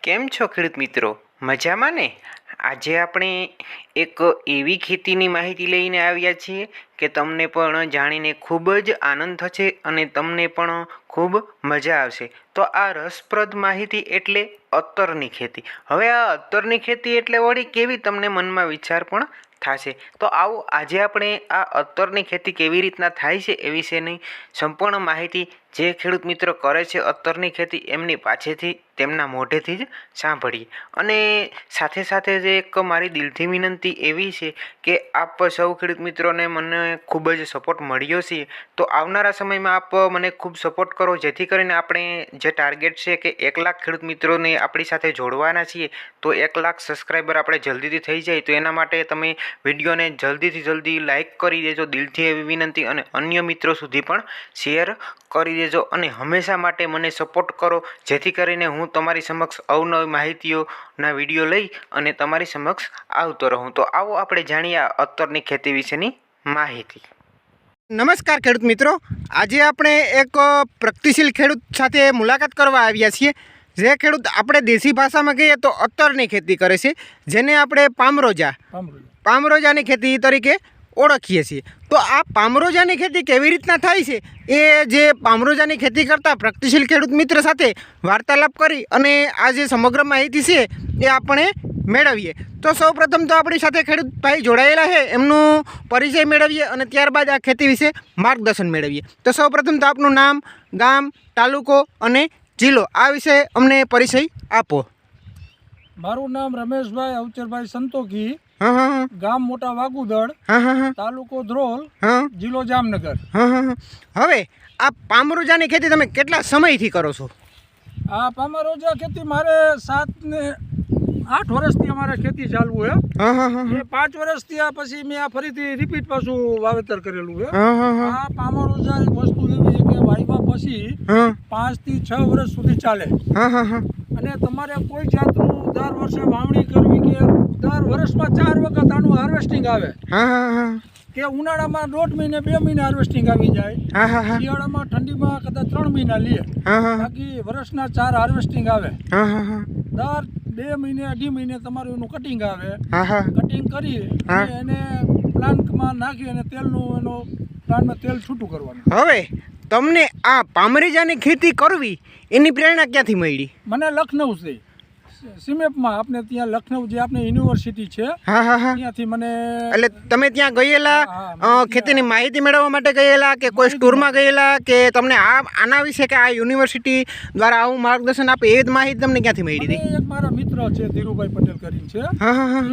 કેમ છો ખેડૂત મિત્રો? મજામાં ને? આજે આપણે એક એવી ખેતીની માહિતી લઈને આવ્યા છીએ કે તમને પણ જાણીને ખૂબ જ આનંદ થશે અને તમને પણ ખૂબ મજા આવશે. તો આ રસપ્રદ માહિતી એટલે અત્તરની ખેતી. હવે આ અત્તરની ખેતી એટલે વળી કેવી તમને મનમાં વિચાર પણ થશે. તો આવો આજે આપણે આ અત્તરની ખેતી કેવી રીતના થાય છે એ વિશેની સંપૂર્ણ માહિતી જે ખેડૂત મિત્રો કરે છે અત્તરની ખેતી એમની પાસેથી તેમના મોઢેથી જ સાંભળીએ. અને સાથે સાથે જે એક મારી દિલથી વિનંતી એવી છે કે આપ સૌ ખેડૂત મિત્રોને મને ખૂબ જ સપોર્ટ મળ્યો છે, તો આવનારા સમયમાં આપ મને ખૂબ સપોર્ટ કરો જેથી કરીને આપણે જે ટાર્ગેટ છે કે 1 લાખ ખેડૂત મિત્રોને આપણી સાથે જોડવાના છીએ. તો 1 લાખ સબસ્ક્રાઈબર આપણે જલ્દીથી થઈ જાય તો એના માટે તમે વિડીયોને જલ્દીથી જલ્દી લાઈક કરી દેજો, દિલથી એવી વિનંતી, અને અન્ય મિત્રો સુધી પણ શેર કરી દેજો અને હંમેશા માટે મને સપોર્ટ કરો જેથી કરીને હું તમારી સમક્ષ અવનવી માહિતીઓના વિડીયો લઈ અને તમારી સમક્ષ આવતો રહું. તો આવો આપણે જાણીએ આ અત્તરની ખેતી વિશેની માહિતી. નમસ્કાર ખેડૂત મિત્રો, આજે આપણે એક પ્રગતિશીલ ખેડૂત સાથે મુલાકાત કરવા આવ્યા છીએ. જે ખેડૂત આપણે દેશી ભાષામાં કહીએ તો અત્તરની ખેતી કરે છે, જેને આપણે પામરોજાની ખેતી તરીકે ઓળખીએ છીએ. તો આ પામરોજાની ખેતી કેવી રીતના થાય છે એ જે પામરોજાની ખેતી કરતા પ્રગતિશીલ ખેડૂત મિત્ર સાથે વાર્તાલાપ કરી અને આ જે સમગ્ર માહિતી છે એ આપણે મેળવીએ. તો સૌપ્રથમ તો આપણી સાથે ખેડૂત ભાઈ જોડાયેલા છે, એમનો પરિચય મેળવીએ અને ત્યારબાદ આ ખેતી વિશે માર્ગદર્શન મેળવીએ. તો સૌપ્રથમ તો આપનું નામ, ગામ, તાલુકો અને જિલ્લો આ વિશે અમને પરિચય આપો. મારું નામ રમેશભાઈ અવચરભાઈ સંતોકી, ગામ મોટા વાગુદળ, તાલુકો ધ્રોલ, જિલ્લો જામનગર. હવે આ પામરોજાની ખેતી તમે કેટલા સમયથી કરો છો? આ પામરોજા ખેતી મારે 7 ને 8 વર્ષથી અમારે ખેતી ચાલુ છે. 5 વર્ષથી આ પછી મેં આ ફરીથી રિપીટ પાછું વાવેતર કરેલું છે. આ પામરોજા એક વસ્તુ એવી છે કે વાવ્યા પછી 5 થી 6 વર્ષ સુધી ચાલે અને તમારે કોઈ જાતનું દર વર્ષે વાવણી કરવી કે દર વર્ષમાં 4 વખત આનું હાર્વેસ્ટિંગ આવે કે ઉનાળામાં 1.5 મહિને 2 મહિને હાર્વેસ્ટિંગ આવી જાય, શિયાળામાં ઠંડીમાં કદાચ 3 મહિના લે, બાકી વર્ષના 4 હાર્વેસ્ટિંગ આવે. દર 2 મહિને 2.5 મહિને તમારું એનું કટિંગ આવે. કટિંગ કરી અને એને પ્લાન્ટમાં નાખી અને તેલનું એનો પ્લાન્ટમાં તેલ છૂટું કરવાનું. હવે તમને આ પામરેજાની ખેતી કરવી એની પ્રેરણા ક્યાંથી મળી? મને લખનઉ છે, સીમેપમાં આપણે ત્યાં લખનઉ જે આપણે યુનિવર્સિટી છે ત્યાંથી મને. એટલે તમે ત્યાં ગયેલા ખેતીની માહિતી મેળવવા માટે ગયેલા કે કોઈ સ્ટોરમાં ગયેલા કે તમને આના વિશે કે આ યુનિવર્સિટી દ્વારા આવું માર્ગદર્શન આપે એ જ માહિતી તમને ક્યાંથી મળી હતી? એક મારા મિત્ર છે ધીરુભાઈ પટેલ કરીને છે,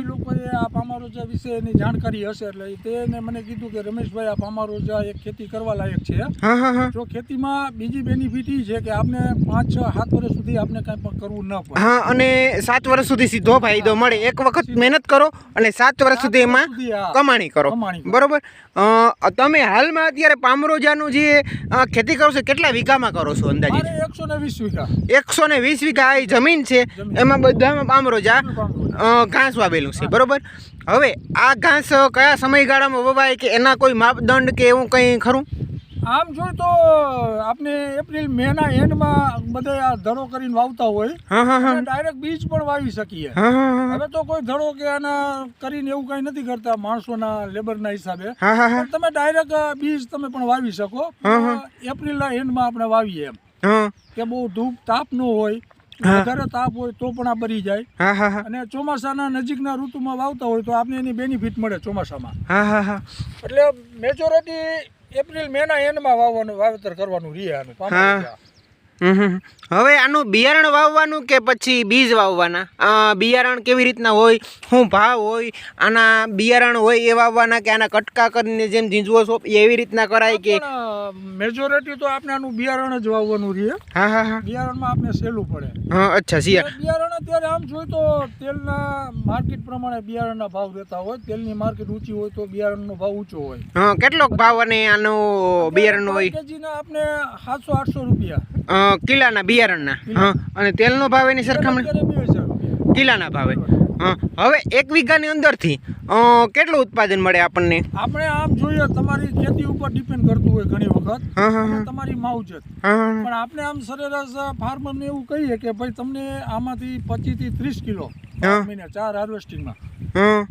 એ લોકોએ આ પામરોજા વિશેની જાણકારી હશે એટલે તેને મને કીધું કે રમેશભાઈ આ પામરોજા એક ખેતી કરવા લાયક છે. જો ખેતીમાં બીજી બેનિફિટ એ છે કે આપણે 5, 6, 7 વર્ષ સુધી આપણે કાંઈ પણ કરવું ન પડે. અને 7 વર્ષ સુધી સીધો ફાયદો મળે. એક વખત મહેનત કરો અને 7 વર્ષ સુધી એમાં કમાણી કરો, બરોબર? તમે હાલમાં અત્યારે પામરોજાનું જે ખેતી કરો છો કેટલા વીઘામાં કરો છો અંદાજે? 120 વીઘા. 120 વીઘા આ જમીન છે, એમાં બધામાં પામરોજા ઘાસ વાવેલું છે, બરોબર? હવે આ ઘાસ કયા સમયગાળામાં વવાય કે એના કોઈ માપદંડ કે એવું કંઈ ખરું? આમ જોઈએ તો આપણે એપ્રિલ મેના એન્ડમાં બધા આ ધડો કરીને વાવતા હોય, ડાયરેક્ટ બીજ પણ વાવી શકીએ. હવે તો કોઈ ધડો કે આના કરીને એવું કઈ નથી કરતા માણસોના લેબરના હિસાબે. તમે ડાયરેક્ટ બીજ તમે પણ વાવી શકો. એપ્રિલના એન્ડમાં આપણે વાવીએ એમ કે બહુ ધૂપ તાપ ન હોય, વધારે તાપ હોય તો પણ આ બરી જાય. અને ચોમાસાના નજીકના ઋતુમાં વાવતા હોય તો આપણે એની બેનિફિટ મળે ચોમાસામાં. એટલે મેજોરિટી એપ્રિલ મેના એન્ડમાં વાવેતર કરવાનું રહે આનું. હવે આનું બિયારણ વાવવાનું કે પછી બીજ વાવવાના? બિયારણ કેવી રીતના હોય, શું ભાવ હોય આના? બિયારણ હોય એ વાવવાના કે આના કટકા કરીને જેમ ઝીંઝવો સોપ એવી રીતના કરાય કે? મેજોરિટી તો આપણે આનું બિયારણ જ વાવવાનું રહે. બિયારણમાં આપણે સહેલું પડે. અચ્છા. બિયારણ અત્યારે આમ જોઈએ તો તેલના માર્કેટ પ્રમાણે બિયારણના ભાવ રહેતા હોય. તેલની માર્કેટ ઊંચી હોય તો બિયારણનો ભાવ ઊંચો હોય. કેટલોક ભાવ અને આનો બિયારણનો હોય? કેજીના આપણે 700-800 રૂપિયા કિલ્લાના બિયારણના. અને તેલનો ભાવ એની સરખામણી? કિલ્લાના ભાવે. હવે 1 વીઘાની અંદરથી કેટલું ઉત્પાદન મળે આપણને? આપણે આમ જોઈએ તમારી ખેતી ઉપર ડિપેન્ડ કરતું હોય ઘણી વખત અને તમારી માવજત, પણ આપણે આમ સરેરાશ ફાર્મરને એવું કહીએ કે ભાઈ તમને આમાંથી 25 થી 30 કિલો મહિને 4 હાર્વેસ્ટિંગમાં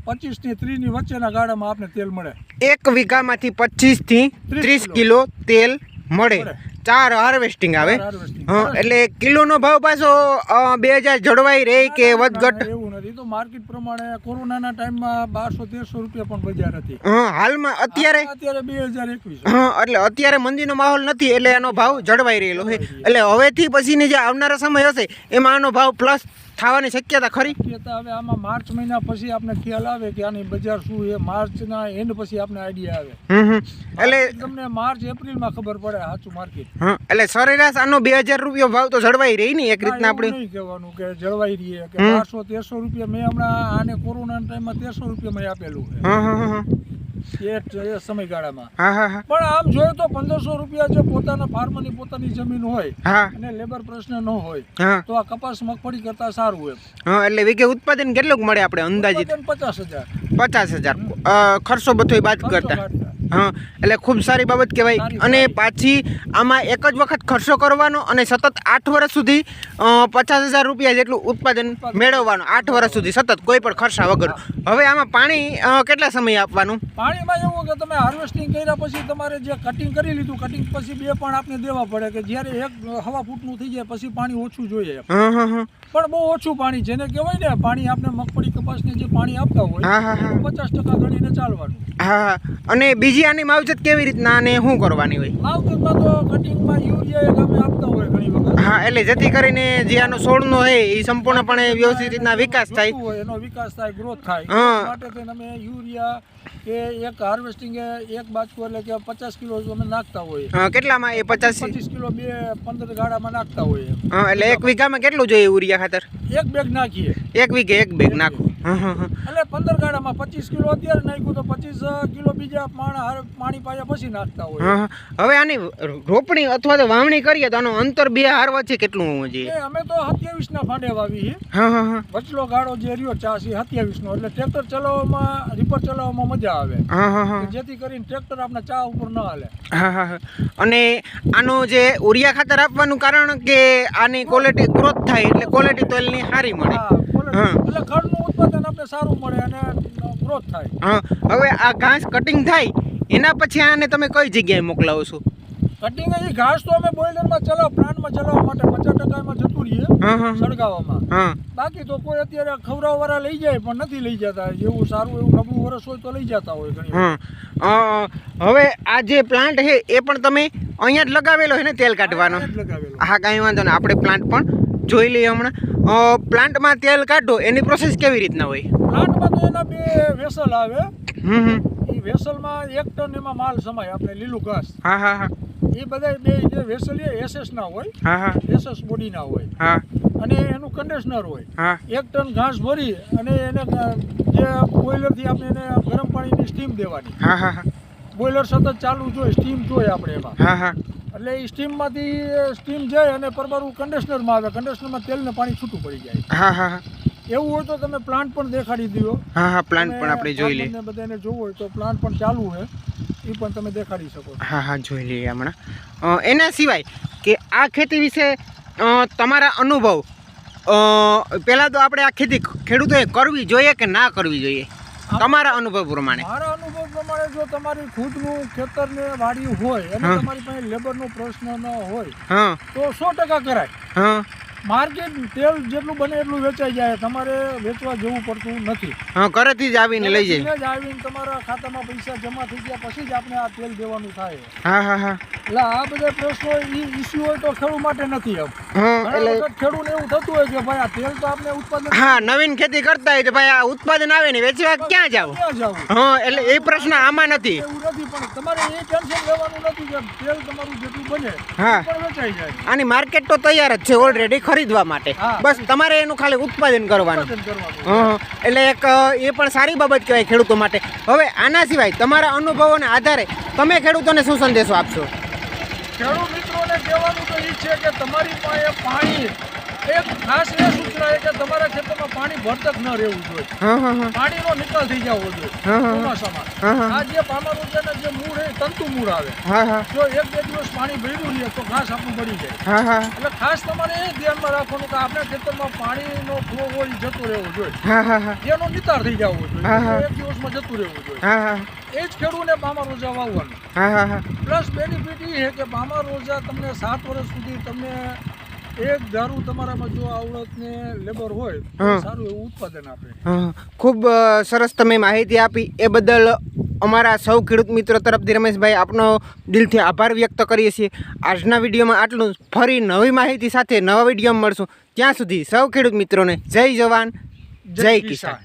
25 થી 30 ની વચ્ચેના ગાળામાં આપણે તેલ મળે. 1 વીઘામાંથી 25 થી 30 કિલો તેલ મળે. 4 હાર્વેસ્ટિંગ આવે. એટલે કિલોનો ભાવ પાછો 2000 જળવાઈ રહે કે વધઘટ? એવું નથી, તો માર્કેટ પ્રમાણે કોરોનાના ટાઈમમાં 1200-1300 રૂપિયા પણ બજાર હતી. હાલમાં અત્યારે 2021. એટલે અત્યારે મંદીનો માહોલ નથી એટલે એનો ભાવ જળવાઈ રહેલો છે. એટલે હવેથી પછીની જે આવનારા સમય હશે એમાં આનો ભાવ પ્લસ થવાની શક્યતા ખરી? હવે આમાં માર્ચ મહિના પછી આપણે ખ્યાલ આવે કે આની બજાર શું છે. માર્ચના એન્ડ પછી આપણે આઈડિયા આવે. એટલે તમને માર્ચ એપ્રિલમાં ખબર પડે સાચું માર્કેટ. એટલે સરેરાશ આનો 2000 રૂપિયા ભાવ તો જળવાઈ રહી ને એક રીતના? આપણે નહીં કહેવાનું કે જળવાઈ રહીએ કે 1200-1300 રૂપિયા. મેં હમણાં આને કોરોનાના ટાઈમમાં 1300 રૂપિયા મેં આપેલું છે એ સમયગાળામાં. પણ આમ જોઈએ તો 1500 રૂપિયા જે પોતાના ફાર્મરની પોતાની જમીન હોય અને લેબર પ્રશ્ન ન હોય તો આ કપાસ મગફળી કરતા સારું એમ. એટલે વીઘે ઉત્પાદન કેટલું મળે આપણે અંદાજિત? 50,000. ખર્ચો બધો બાદ કરતા. એટલે ખૂબ સારી બાબત કહેવાય. અને પાછી આમાં એક જ વખત ખર્ચો કરવાનો અને સતત 8 વર્ષ સુધી 50,000 રૂપિયા જેટલું ઉત્પાદન મેળવવાનું, 8 વર્ષ સુધી સતત કોઈ પણ ખર્ચા વગર. હવે આમાં પાણી કેટલા સમય આપવાનું? પાણીમાં એવું કે તમે હાર્વેસ્ટિંગ કર્યા પછી તમારે જે કટિંગ કરી લીધું, કટિંગ પછી 2 પણ આપણે દેવા પડે કે જ્યારે 1 ફૂટનું થઈ જાય પછી પાણી ઓછું જોઈએ. પણ બહુ ઓછું પાણી, જેને કહેવાય ને પાણી આપણે મગફળી કપાસને જે પાણી આપતા હોય 50% ગણીને ચાલવાનું. અને બીજી આની માવજત કેવી રીતના અને શું કરવાની હોય? માવજતમાં તો કટિંગમાં યુરિયા અમે આપતા હોય ઘણી વખત. એટલે જેથી કરીને જે આનો છોડનો હોય એ સંપૂર્ણપણે વ્યવસ્થિત રીતના વિકાસ થાય, એનો વિકાસ થાય, ગ્રોથ થાય. માટે થઈને અમે યુરિયા કે એક હાર્વેસ્ટિંગ એક બાજુ એટલે કે 50 કિલો અમે નાખતા હોય. કેટલામાં એ 25 કિલો 15 ગાડામાં નાખતા હોય. એટલે 1 વીઘામાં કેટલું જોઈએ યુરિયા ખાતર? 1 બેગ નાખીએ. 1 વીઘે 1 બેગ નાખો. એટલે 15 ગાડામાં 25 કિલો અત્યારે નાખ્યું તો 25 કિલો બીજા પાણી પાયા પછી નાખતા હોય. હવે આની રોપણી અથવા તો વાવણી કરીએ તો આનો અંતર 2 હાર વચ્ચે કેટલું હોવું જોઈએ? અમે તો 27 ના ફાંડે વાવી છે. વચલો ગાડો જે રહ્યો 27 નો, એટલે ટ્રેક્ટર ચલાવવામાં રીપર ચલાવવામાં મજા આવે, જેથી કરીને ટ્રેક્ટર આપણે ચા ઉપર ન હાલે. અને આનું જે ઉરિયા ખાતર આપવાનું કારણ કે આની ક્વોલિટી ગ્રોથ થાય એટલે ક્વોલિટી તો એની સારી મળે. એટલે ખડનું ઉત્પાદન આપણે સારું મળે અને ગ્રોથ થાય. હવે આ ઘાસ કટિંગ થાય એના પછી આને તમે કઈ જગ્યાએ મોકલાવો છો? કટિંગ એ ઘાસ તો અમે બોઇલરમાં પ્લાન્ટમાં ચલાવવા માટે 50% એમાં જતું રહીએ સળગાવવામાં. બાકી તો કોઈ અત્યારે ખવડાવવાળા લઈ જાય પણ નથી લઈ જતા. જેવું સારું એવું નબળું વરસ હોય તો લઈ જતા હોય ઘણી. હવે આ જે પ્લાન્ટ છે એ પણ તમે અહીંયા જ લગાવેલો છે ને તેલ કાઢવાનો? હા, કાંઈ વાંધો નહીં, આપણે પ્લાન્ટ પણ જોઈ લઈએ હમણાં. પ્લાન્ટમાં તેલ કાઢો એની પ્રોસેસ કેવી રીતના હોય? પ્લાન્ટમાં તો એના 2 વેસલ આવે. એ વેસલમાં 1 ટન એમાં માલ સમાય આપણે લીલું ઘાસ. એ બધા 2 જે વેસલ SS ના હોય, SS બોડી ના હોય, અને એનું કન્ડિશનર હોય. 1 ટન ઘાસ ભરી અને એને જે બોઇલરથી આપણે એને ગરમ પાણીની સ્ટીમ દેવાની. બોઇલર સતત ચાલુ જોઈએ, સ્ટીમ જોઈએ આપણે એમાં. એટલે એ સ્ટીમ જાય અને પરબારું કન્ડિશનરમાં આવે. કન્ડિશનરમાં તેલ ને પાણી છૂટું પડી જાય. એવું હોય તો તમે પ્લાન્ટ પણ દેખાડી દો. પ્લાન્ટ પણ આપણે જોઈ લઈએ. બધાને જોવું હોય તો પ્લાન્ટ પણ ચાલુ છે, એ પણ તમે દેખાડી શકો. જોઈ લઈએ હમણાં. એના સિવાય કે આ ખેતી વિશે તમારા અનુભવ, પહેલાં તો આપણે આ ખેતી ખેડૂતોએ કરવી જોઈએ કે ના કરવી જોઈએ તમારા અનુભવ પ્રમાણે? મારા અનુભવ પ્રમાણે જો તમારી ખુદનું ખેતર ને વાડી હોય અને તમારી પાસે લેબરનો પ્રશ્ન ન હોય તો 100% કરાય. માર્કેટ તેલ જેટલું બને એટલું વેચાઈ જાય, તમારે વેચવા જવું પડતું નથી. ઘરેથી જ આવીને લઈ જાય. આવીને તમારા ખાતામાં પૈસા જમા થઈ ગયા પછી જ આપણે આ તેલ દેવાનું થાય. એટલે આ બધા પ્રશ્નો ઇસ્યુ હોય તો ખેડૂત માટે નથી. એટલે ખેડૂત એવું થતું હોય કે ભાઈ આ તેલ તો આપણે ઉત્પાદન નવીન ખેતી કરતા હોય તો ભાઈ આ ઉત્પાદન આવે ને વેચવા ક્યાં જાવ? એટલે એ પ્રશ્ન આમાં નથી. એવું નથી, પણ તમારે એ ટેન્શન લેવાનું નથી કે તેલ તમારું જેટલું બને પણ વેચાઈ જાય. આની માર્કેટ તો તૈયાર જ છે ઓલરેડી ખરીદવા માટે, બસ તમારે એનું ખાલી ઉત્પાદન કરવાનું. એટલે એક એ પણ સારી બાબત કહેવાય ખેડૂતો માટે. હવે આના સિવાય તમારા અનુભવોના આધારે તમે ખેડૂતોને શું સંદેશો આપશો? ખેડૂત મિત્રોને કહેવાનું તો એ છે કે તમારી પાસે પાણી એક ખાસ એ સૂચના કે તમારા ખેતરમાં પાણી ભરતક ન રહેવું જોઈએ, હા હા હા પાણીનો નિકાલ થઈ જવો જોઈએ હા, હા. ચોમાસામાં. હા હા આ જે પામર રોજાના જે મૂળ એ તંતુ મૂળ આવે, હા હા જો 1-2 દિવસ પાણી ભર્યું રહે તો ઘાસ આપણું બળી જાય. હા હા એટલે ખાસ તમારે એ ધ્યાનમાં રાખવાનું કે આપણા ખેતરમાં પાણીનો ફ્લો હોય એ જતો રહેવો જોઈએ, હા હા હા એનો નિતાર થઈ જવો જોઈએ, હા, હા. 1 દિવસમાં જતું રહેવું જોઈએ. હા હા એ જ ખેડૂને પામર રોજા વાવવાનું. હા હા હા પ્લસ બેનિફિટ એ છે કે પામર રોજા તમને 7 વર્ષ સુધી તમને એક ધારું તમારામાં જો આવડત ને લેબર હોય તો હા. સારું એવું ઉત્પાદન આપે. હા, ખૂબ સરસ તમે માહિતી આપી એ બદલ અમારા સૌ ખેડૂત મિત્રો તરફથી રમેશભાઈ આપનો દિલથી આભાર વ્યક્ત કરીએ છીએ. આજના વિડીયોમાં આટલું. ફરી નવી માહિતી સાથે નવા વિડીયોમાં મળશું. ત્યાં સુધી સૌ ખેડૂત મિત્રોને જય જવાન જય કિસાન.